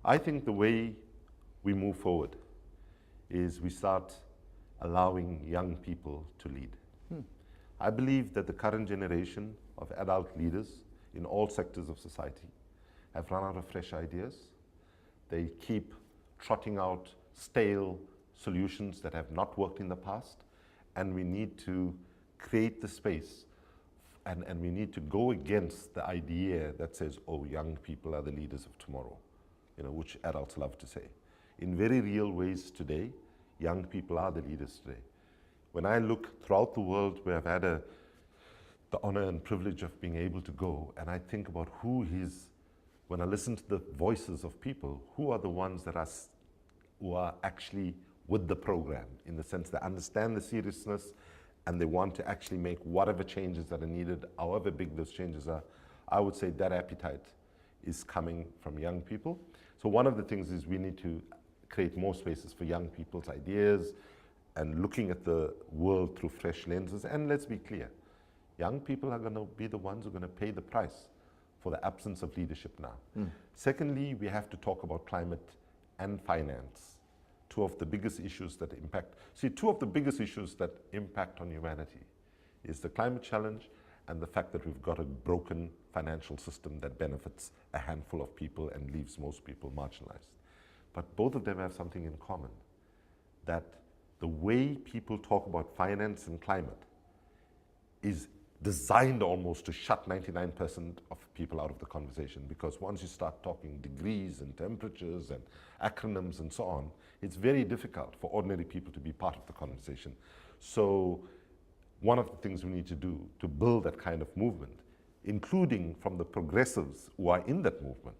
I think the way we move forward is we start allowing young people to lead. I believe that the current generation of adult leaders in all sectors of society have run out of fresh ideas. They keep trotting out stale solutions that have not worked in the past, and we need to create the space and we need to go against the idea that says, oh, young people are the leaders of tomorrow, which adults love to say. In very real ways today, young people are the leaders today. When I look throughout the world where I've had the honor and privilege of being able to go, and I think about when I listen to the voices of people, who are the ones who are actually with the program, in the sense they understand the seriousness and they want to actually make whatever changes that are needed, however big those changes are, I would say that appetite is coming from young people. So one of the things is we need to create more spaces for young people's ideas and looking at the world through fresh lenses. And let's be clear, young people are going to be the ones who are going to pay the price for the absence of leadership now. Secondly, we have to talk about climate and finance, two of the biggest issues that impact. See, two of the biggest issues that impact on humanity is the climate challenge and the fact that we've got a broken financial system that benefits a handful of people and leaves most people marginalized. But both of them have something in common, that the way people talk about finance and climate is designed almost to shut 99% of people out of the conversation, because once you start talking degrees and temperatures and acronyms and so on, it's very difficult for ordinary people to be part of the conversation. So one of the things we need to do to build that kind of movement, including from the progressives who are in that movement,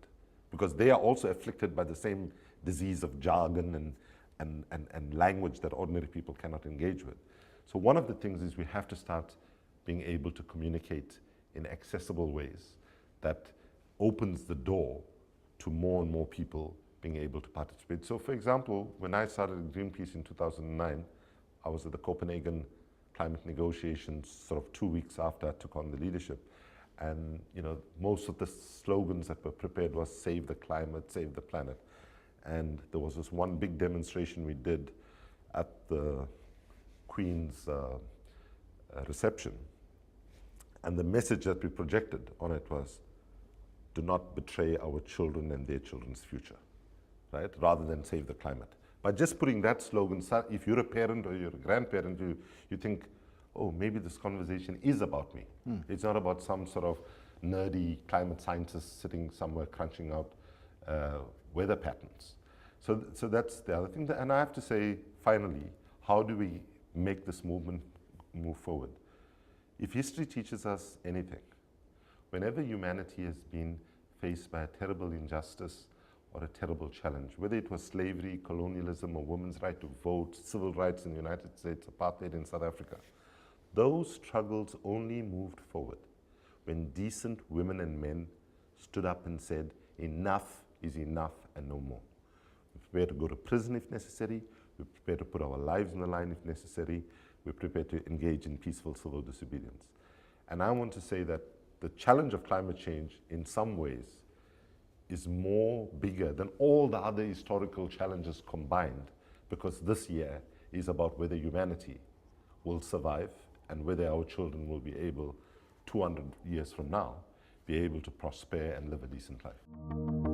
because they are also afflicted by the same disease of jargon and language that ordinary people cannot engage with. So one of the things is we have to start being able to communicate in accessible ways that opens the door to more and more people being able to participate. So for example, when I started Greenpeace in 2009, I was at the Copenhagen climate negotiations sort of 2 weeks after I took on the leadership. And most of the slogans that were prepared was save the climate, save the planet. And there was this one big demonstration we did at the Queen's reception. And the message that we projected on it was, do not betray our children and their children's future, right? Rather than save the climate. By just putting that slogan, if you're a parent or you're a grandparent, you think, oh, maybe this conversation is about me. It's not about some sort of nerdy climate scientist sitting somewhere crunching out weather patterns. So that's the other thing. And I have to say, finally, how do we make this movement move forward? If history teaches us anything, whenever humanity has been faced by a terrible injustice or a terrible challenge, whether it was slavery, colonialism, or women's right to vote, civil rights in the United States, apartheid in South Africa, those struggles only moved forward when decent women and men stood up and said, enough is enough and no more. We're prepared to go to prison if necessary. We're prepared to put our lives on the line if necessary. We're prepared to engage in peaceful civil disobedience. And I want to say that the challenge of climate change, in some ways, is more bigger than all the other historical challenges combined, because this year is about whether humanity will survive and whether our children will be able, 200 years from now, be able to prosper and live a decent life.